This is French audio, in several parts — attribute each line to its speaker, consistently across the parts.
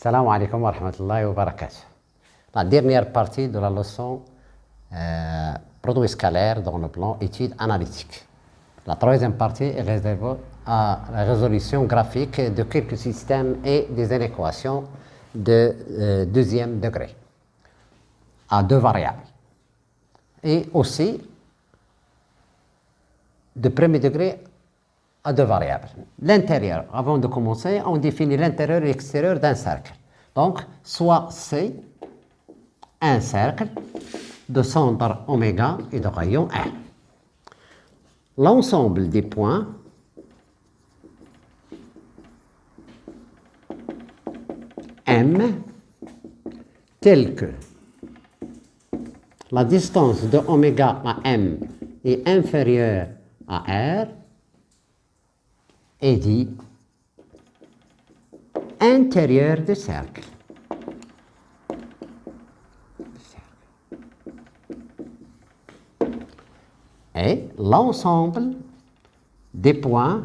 Speaker 1: Salam alaikum wa rahmatullahi wa barakatuh. La dernière partie de la leçon produit scalaire dans le plan études analytiques. La troisième partie est réservée à la résolution graphique de quelques systèmes et des inéquations de deuxième degré à deux variables. Et aussi de premier degré à deux variables. L'intérieur, avant de commencer, on définit l'intérieur et l'extérieur d'un cercle. Donc, soit c'est un cercle de centre oméga et de rayon 1. L'ensemble des points M tels que la distance de oméga à M est inférieure à R est dit intérieur du cercle. Et l'ensemble des points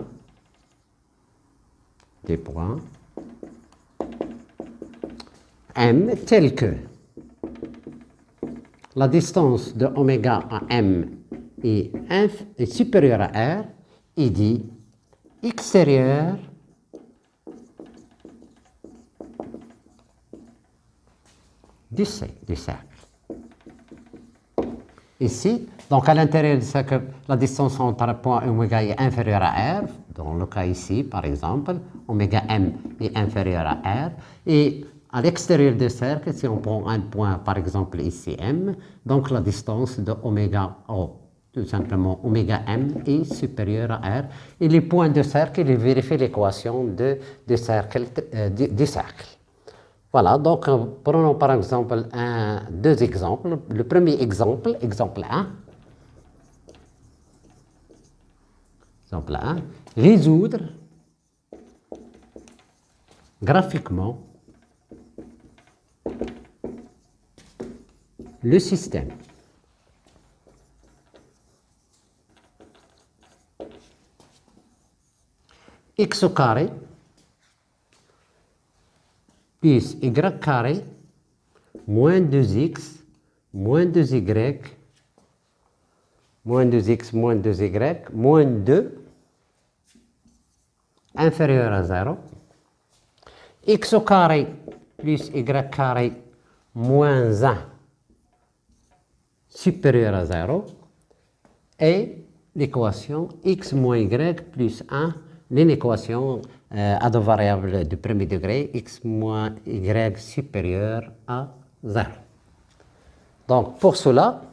Speaker 1: M tels que la distance de oméga à M est supérieure à R est dit extérieur du cercle. Ici, donc à l'intérieur du cercle, la distance entre un point oméga est inférieure à R. Dans le cas ici, par exemple, oméga M est inférieur à R. Et à l'extérieur du cercle, si on prend un point, par exemple ici M, donc la distance de oméga O, tout simplement oméga M est supérieure à R. Et les points de cercle, il vérifie l'équation du cercle. Voilà, donc prenons par exemple deux exemples. Le premier exemple, exemple 1. Exemple 1, résoudre graphiquement le système x au carré plus y carré moins 2x moins 2y moins 2x moins 2y moins 2 inférieur à 0, x au carré plus y carré moins 1 supérieur à 0 et l'équation x moins y plus 1, l'équation à deux variables du premier degré, x moins y supérieur à 0. Donc pour cela,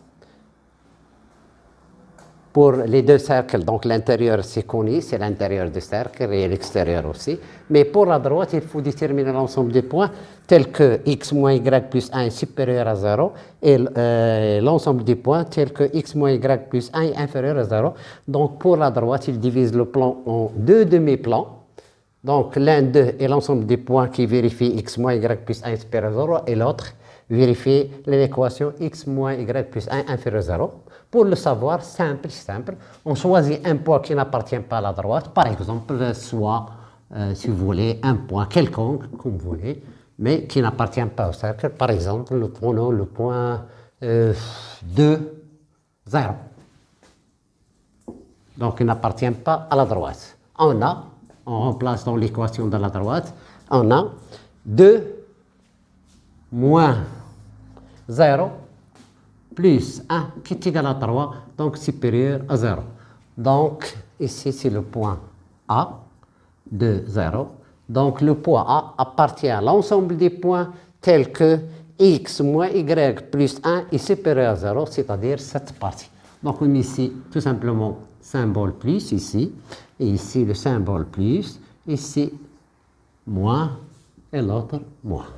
Speaker 1: pour les deux cercles, donc l'intérieur c'est connu, c'est l'intérieur du cercle et l'extérieur aussi. Mais pour la droite, il faut déterminer l'ensemble des points tels que x moins y plus 1 est supérieur à 0 et l'ensemble des points tels que x moins y plus 1 est inférieur à 0. Donc pour la droite, il divise le plan en deux demi-plans. Donc l'un d'eux est l'ensemble des points qui vérifie x moins y plus 1 est supérieur à 0 et l'autre vérifie l'équation x moins y plus 1 inférieur à 0. Pour le savoir, simple, on choisit un point qui n'appartient pas à la droite, par exemple, soit, si vous voulez, un point quelconque, comme vous voulez, mais qui n'appartient pas au cercle. Par exemple, nous prenons le point 2, 0. Donc, il n'appartient pas à la droite. On remplace dans l'équation de la droite, on a 2 moins 0 plus 1 qui est égal à 3, donc supérieur à 0. Donc, ici, c'est le point A de 0. Donc, le point A appartient à l'ensemble des points tels que x moins y plus 1 est supérieur à 0, c'est-à-dire cette partie. Donc, on met ici tout simplement symbole plus ici, et ici le symbole plus, ici moins, et l'autre moins.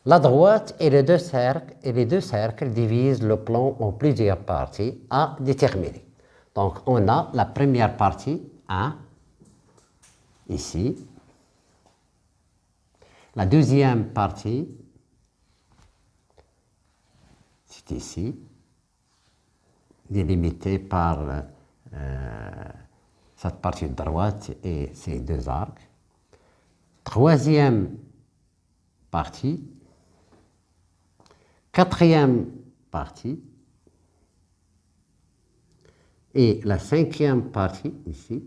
Speaker 1: La droite et les deux cercles divisent le plan en plusieurs parties à déterminer. Donc, on a la première partie, 1, ici. La deuxième partie, c'est ici, délimitée par cette partie de droite et ces deux arcs. Troisième partie, quatrième partie, et la cinquième partie ici,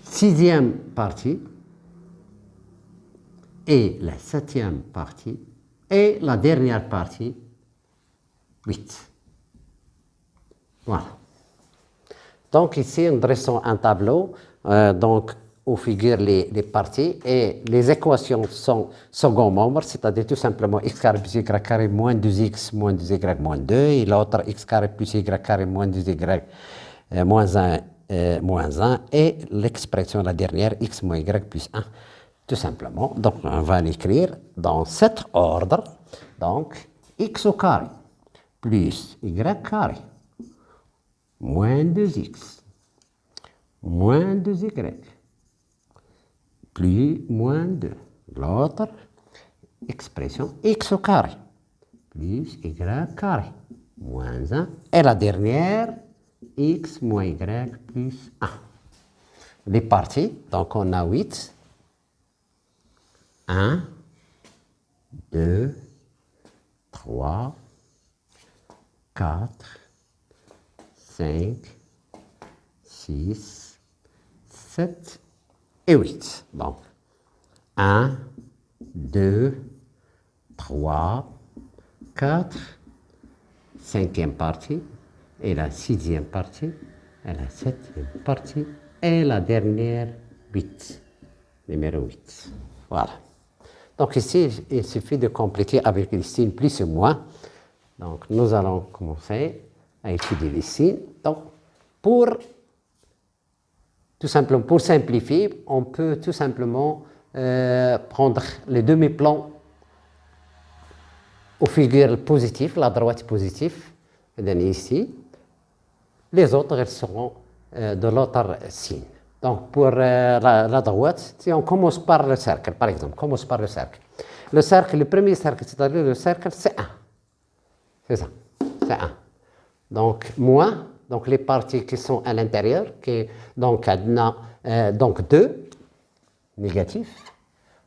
Speaker 1: sixième partie, et la septième partie, et la dernière partie, 8. Voilà. Donc ici, nous dressons un tableau, donc où figurent les parties et les équations sont second membre, c'est-à-dire tout simplement x carré plus y carré moins 2x moins 2y moins 2 et l'autre x carré plus y carré moins 2y moins 1 et l'expression la dernière x moins y plus 1 tout simplement. Donc on va l'écrire dans cet ordre. Donc x au carré plus y carré moins 2x moins 2y plus moins 2. L'autre expression x au carré plus y carré moins 1. Et la dernière, x moins y plus 1. Les parties, donc on a 8. 1, 2, 3, 4, 5, 6, 7 et 8. Donc, 1, 2, 3, 4, cinquième partie, et la sixième partie, et la septième partie, et la dernière 8, numéro 8. Voilà. Donc ici, il suffit de compléter avec les signes plus ou moins. Donc nous allons commencer à étudier les signes. Donc pour simplifier, on peut tout simplement prendre les demi-plans aux figures positives, la droite positive, ici. Les autres, elles seront de l'autre signe. Donc, pour la droite, si on commence par le cercle, par exemple, commence par le cercle. Le cercle, le premier cercle, c'est-à-dire le cercle, c'est 1. C'est ça, c'est 1. Donc, moins, donc les parties qui sont à l'intérieur, donc, donc 2, négatif.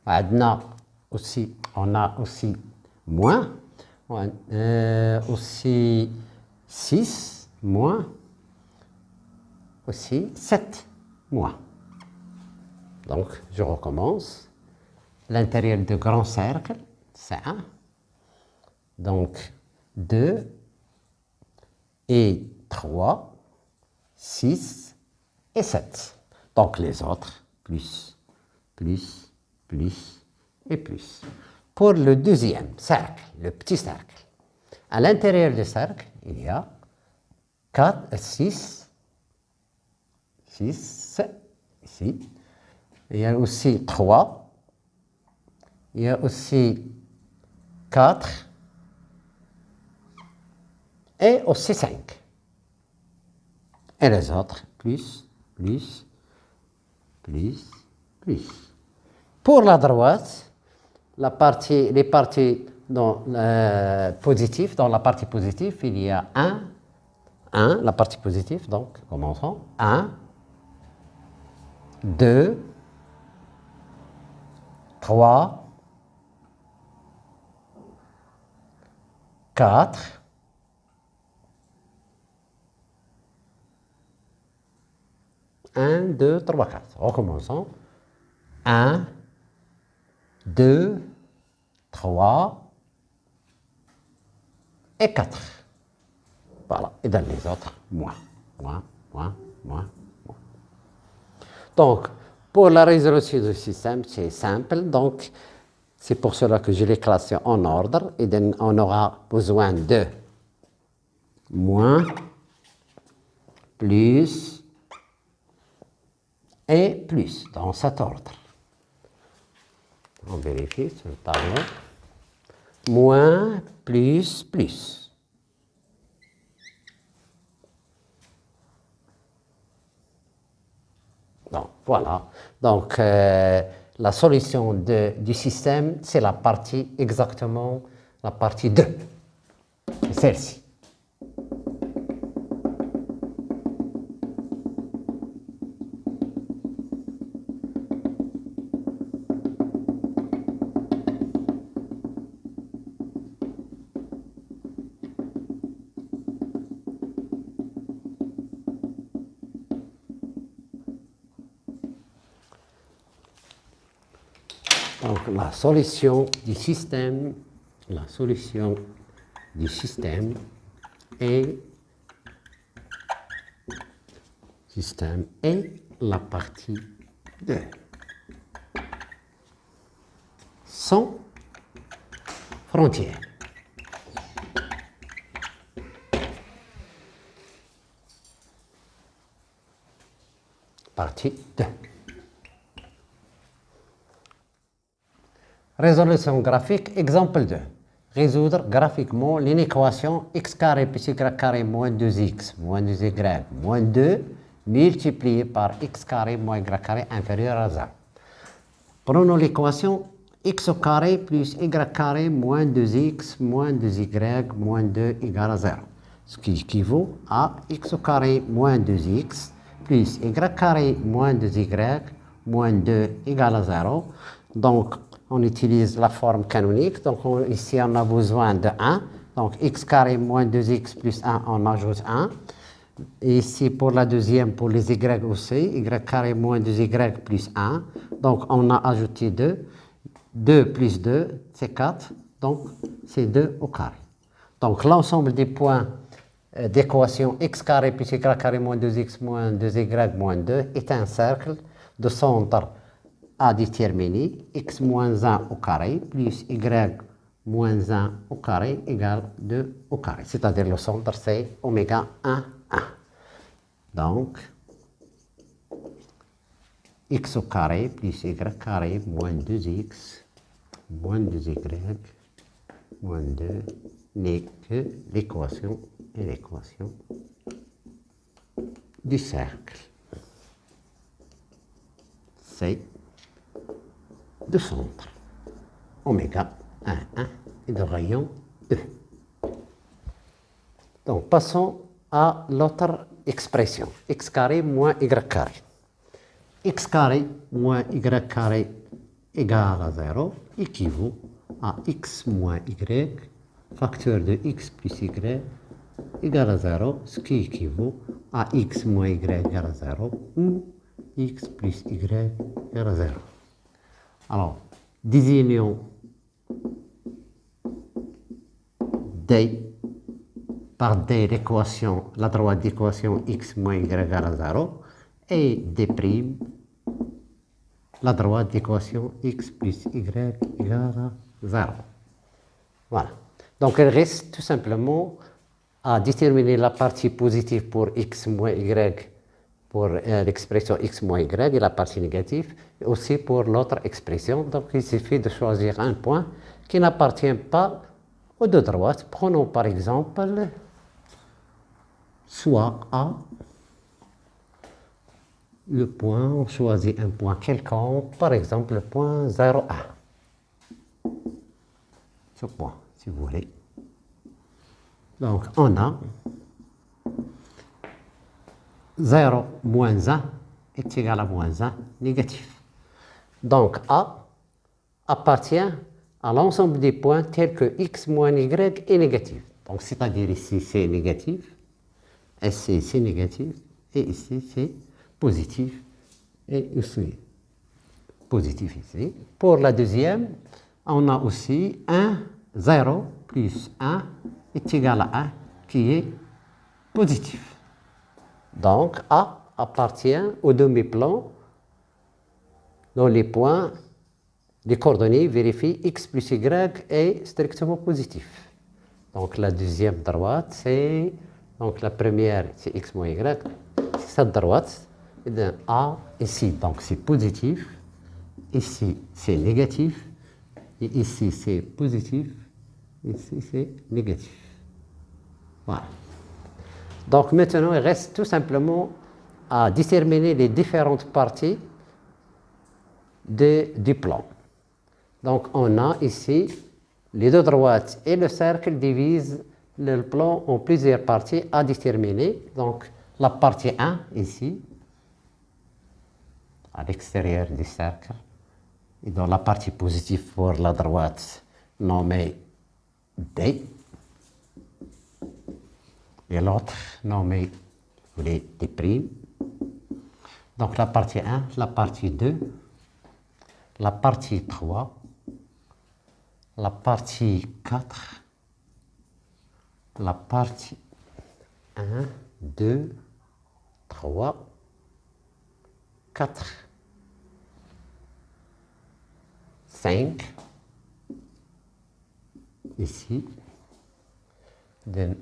Speaker 1: On a aussi moins, aussi 6, moins, aussi 7, moins. Donc, je recommence. L'intérieur du grand cercle, c'est 1. Donc, 2 et 3, 6 et 7. Donc, les autres, plus, et plus. Pour le deuxième cercle, le petit cercle, à l'intérieur du cercle, il y a 4, 6, ici. Il y a aussi 3. Il y a aussi 4. Et aussi 5. Et les autres, plus. Pour la droite, les parties positives, dans la partie positive, il y a 1, la partie positive, donc commençons. 1, 2, 3, 4, 1, 2, 3, 4. Recommençons. 1, 2, 3 et 4. Voilà. Et dans les autres, moins. Donc, pour la résolution du système, c'est simple. Donc, c'est pour cela que je l'ai classé en ordre. Et donc, on aura besoin de moins, plus et plus, dans cet ordre. On vérifie sur le tableau. Moins, plus. Donc, voilà. Donc, la solution du système, c'est la partie exactement, la partie 2. Celle-ci. Donc la solution du système est la partie 2. Sans frontières. Partie 2. Résolution graphique, exemple 2. Résoudre graphiquement l'équation x carré plus y carré moins 2x moins 2y moins 2 multiplié par x carré moins y carré inférieur à 0. Prenons l'équation x au carré plus y carré moins 2x moins 2y moins 2 égale à 0. Ce qui équivaut à x au carré moins 2x plus y carré moins 2y moins 2 égale à 0. Donc, on utilise la forme canonique. Donc, ici, on a besoin de 1. Donc, x carré moins 2x plus 1, on ajoute 1. Et ici, pour la deuxième, pour les y aussi, y carré moins 2y plus 1. Donc, on a ajouté 2. 2 plus 2, c'est 4. Donc, c'est 2 au carré. Donc, l'ensemble des points d'équation x carré plus y carré moins 2x moins 2y moins 2 est un cercle de centre à déterminer x moins 1 au carré plus y moins 1 au carré égale 2 au carré. C'est-à-dire le centre, c'est oméga 1, 1. Donc, x au carré plus y carré moins 2x moins 2y moins 2 n'est que l'équation du cercle. C'est de centre, oméga 1, 1 et de rayon E. Donc, passons à l'autre expression, x carré moins y carré. X carré moins y carré égale à 0 équivaut à x moins y, facteur de x plus y égale à 0, ce qui équivaut à x moins y égale à 0 ou x plus y égale à 0. Alors, désignons D par D l'équation, la droite d'équation x moins y égale à 0 et D' la droite d'équation x plus y égale à 0. Voilà. Donc, il reste tout simplement à déterminer la partie positive pour x moins y pour l'expression x moins y et la partie négative, et aussi pour l'autre expression. Donc, il suffit de choisir un point qui n'appartient pas aux deux droites. Prenons par exemple soit A, le point, on choisit un point quelconque, par exemple le point 0, 1. Ce point, si vous voulez. Donc, on a 0 moins 1 est égal à moins 1 négatif. Donc, A appartient à l'ensemble des points tels que x moins y est négatif. Donc, c'est-à-dire ici, c'est négatif, ici, c'est négatif, et ici, c'est positif, et ici, positif ici. Pour la deuxième, on a aussi 1, 0 plus 1 est égal à 1, qui est positif. Donc, A appartient au demi-plan dont les points, les coordonnées vérifient x plus y est strictement positif. Donc, la deuxième droite, c'est, donc la première, c'est x moins y, c'est cette droite, et bien A ici, donc c'est positif, ici c'est négatif, et ici c'est positif, ici c'est négatif. Voilà. Donc maintenant, il reste tout simplement à déterminer les différentes parties du plan. Donc on a ici les deux droites et le cercle divisent le plan en plusieurs parties à déterminer. Donc la partie 1 ici, à l'extérieur du cercle, et dans la partie positive pour la droite nommée D, et l'autre nommé D'. Donc la partie 1, la partie 2, la partie 3, la partie 4, la partie 1, 2, 3, 4, 5, ici,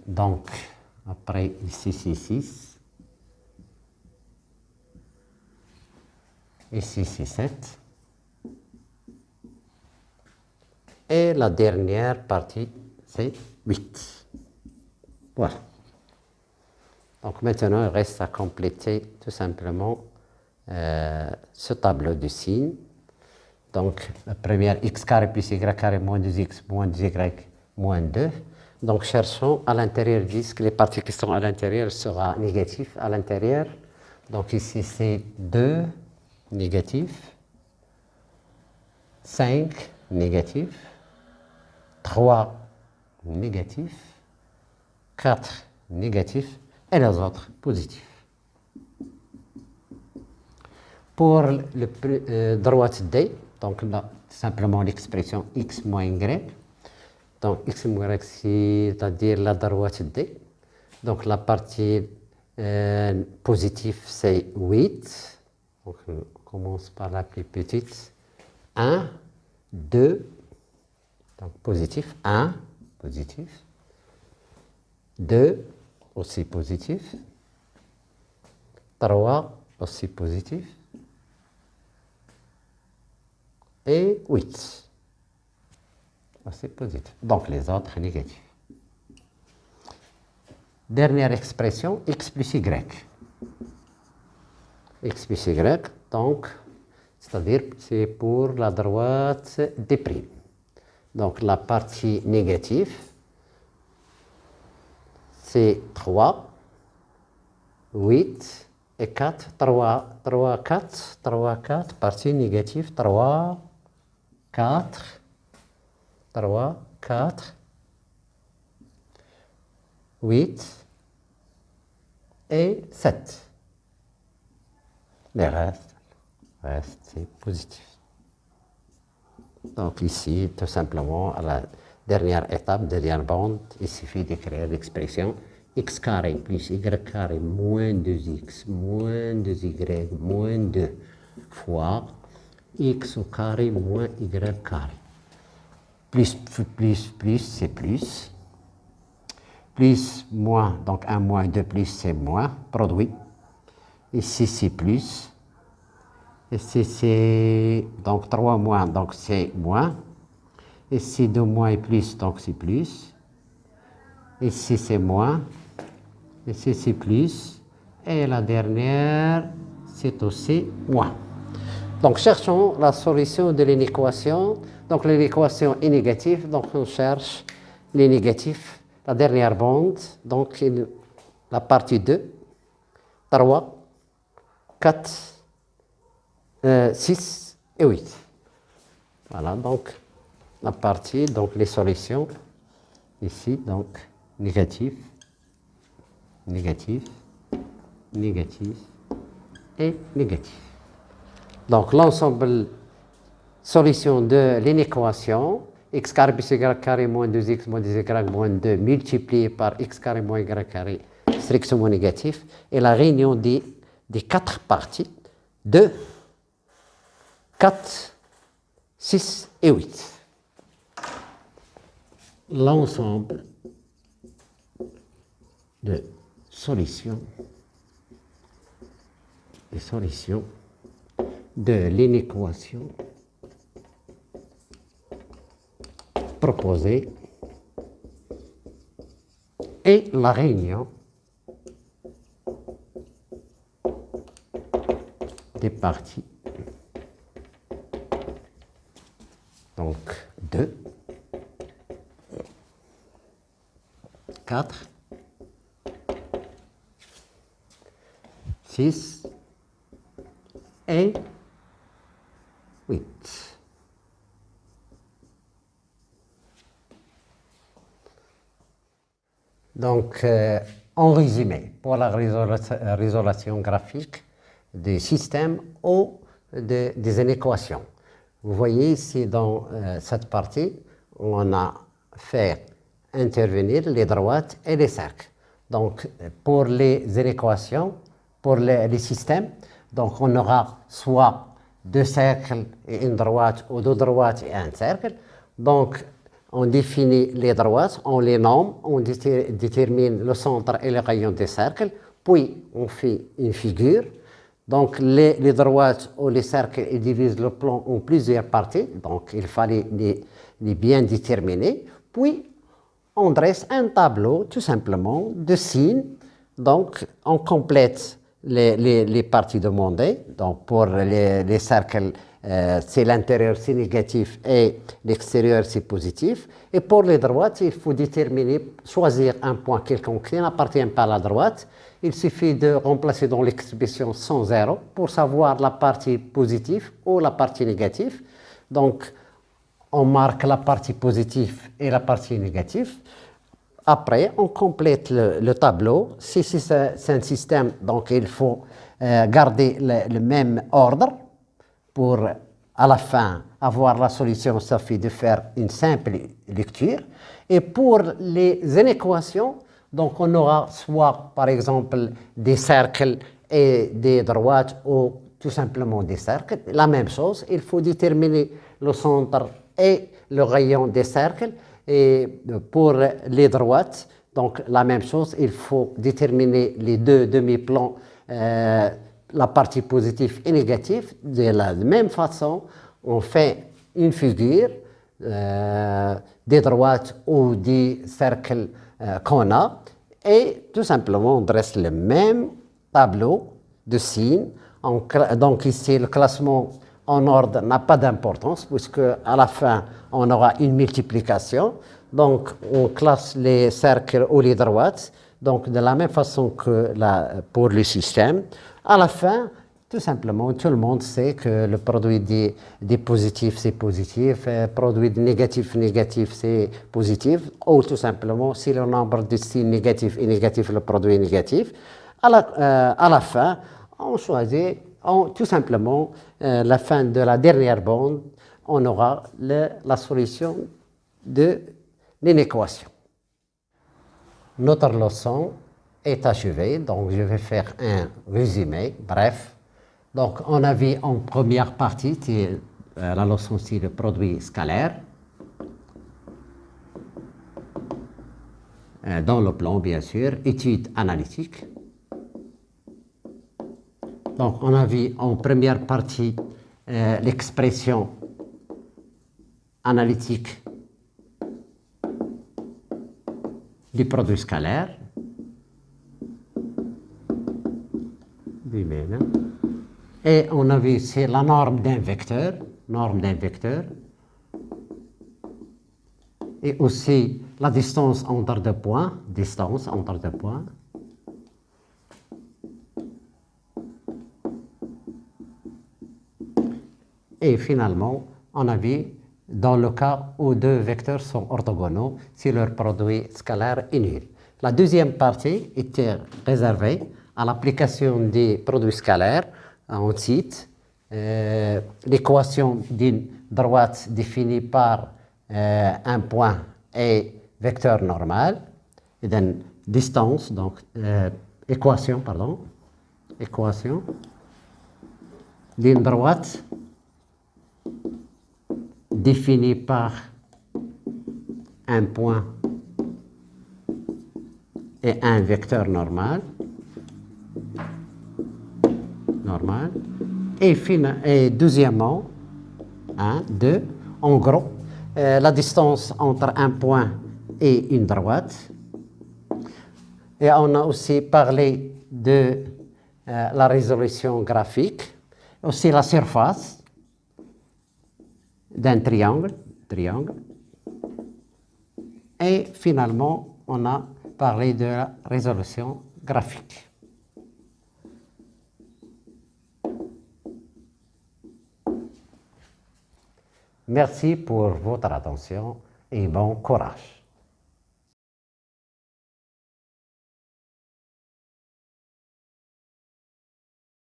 Speaker 1: donc après ici c'est 6, ici c'est 7, et la dernière partie c'est 8. Voilà. Donc maintenant il reste à compléter tout simplement ce tableau de signes. Donc la première x carré plus y carré moins 2x moins 2y moins 2. Donc cherchons à l'intérieur du disque, les parties qui sont à l'intérieur sera négatif à l'intérieur. Donc ici c'est 2 négatif, 5 négatif, 3 négatif, 4 négatif et les autres positifs. Pour le droite D, donc là, simplement l'expression x moins y. Donc x moins y, c'est-à-dire la droite D. Donc la partie positive, c'est 8. Donc on commence par la plus petite. 1, 2, donc positif. 1, positif. 2, aussi positif. 3, aussi positif. Et 8. C'est positif. Donc les autres négatifs. Dernière expression, x plus y. X plus y, donc, c'est-à-dire c'est pour la droite D'. Donc la partie négative, c'est 3, 8 et 4. 3, 4, partie négative, 3, 4, 3, 4, 8 et 7. Le reste c'est positif. Donc ici, tout simplement, à la dernière étape, dernière bande, il suffit d'écrire l'expression x carré plus y carré moins 2x moins 2y moins 2 fois x au carré moins y carré. Plus, c'est plus. Plus, moins, donc 1 moins 2 plus, c'est moins, produit. Ici, c'est plus. Ici, c'est donc 3 moins, donc c'est moins. Ici, 2 moins et plus, donc c'est plus. Ici, c'est moins. Ici, c'est plus. Et la dernière, c'est aussi moins. Donc, cherchons la solution de l'inéquation. Donc, l'inéquation est négative, donc on cherche les négatifs. La dernière bande, donc la partie 2, 3, 4, 6 et 8. Voilà, donc la partie, donc les solutions, ici, donc négatif, négatif, négatif et négatif. Donc l'ensemble solution de l'inéquation, x carré plus y carré moins 2x moins 2y moins 2 multiplié par x carré moins y carré strictement négatif, et la réunion des 4 parties, 2, 4, 6 et 8. L'ensemble de solutions, de l'inéquation proposée et la réunion des parties. Donc 2, 4, 6 et 8. Donc, en résumé, pour la résolution graphique des systèmes ou des inéquations, Vous voyez ici dans cette partie, on a fait intervenir les droites et les cercles. Donc, pour les inéquations, pour les systèmes, donc on aura soit deux cercles et une droite, ou deux droites et un cercle. Donc, on définit les droites, on les nomme, on détermine le centre et le rayon des cercles, puis on fait une figure. Donc, les droites ou les cercles ils divisent le plan en plusieurs parties, donc il fallait les bien déterminer. Puis, on dresse un tableau, tout simplement, de signes. Donc, on complète les parties demandées. Donc, pour les cercles, c'est l'intérieur, c'est négatif, et l'extérieur, c'est positif. Et pour les droites, il faut déterminer, choisir un point quelconque qui n'appartient pas à la droite. Il suffit de remplacer dans l'expression 100 pour savoir la partie positive ou la partie négative. Donc, on marque la partie positive et la partie négative. Après, on complète le tableau. Si c'est un système, donc il faut garder le même ordre pour, à la fin, avoir la solution. Ça suffit de faire une simple lecture. Et pour les inéquations, donc on aura soit, par exemple, des cercles et des droites ou tout simplement des cercles. La même chose, il faut déterminer le centre et le rayon des cercles. Et pour les droites, donc la même chose, il faut déterminer les deux demi-plans, la partie positive et négative. De la même façon, on fait une figure des droites ou des cercles qu'on a, et tout simplement on dresse le même tableau de signes. Donc ici, le classement en ordre n'a pas d'importance, puisque à la fin, on aura une multiplication. Donc, on classe les cercles ou les droites, donc de la même façon que pour le système. À la fin, tout simplement, tout le monde sait que le produit des positifs, c'est positif, le produit des négatifs, négatif, c'est positif, ou tout simplement, si le nombre de signes négatifs est négatif, le produit est négatif. À la fin, on choisit tout simplement la fin de la dernière bande, on aura la solution de l'inéquation. Notre leçon est achevée, donc je vais faire un résumé bref. Donc on a vu en première partie, la leçon c'est le produit scalaire. Dans le plan bien sûr, étude analytique. Donc on a vu en première partie l'expression analytique du produit scalaire. Et on a vu c'est la norme d'un vecteur, et aussi la distance entre deux points, Et finalement, on a vu dans le cas où deux vecteurs sont orthogonaux, si leur produit scalaire est nul. La deuxième partie était réservée à l'application des produits scalaires. On cite l'équation d'une droite définie par un point et vecteur normal, et then distance, donc équation d'une droite définie par un point et un vecteur normal. Et deuxièmement, 2, en gros, la distance entre un point et une droite. Et on a aussi parlé de la résolution graphique, aussi la surface d'un triangle. Et finalement, on a parlé de la résolution graphique. Merci pour votre attention et bon courage.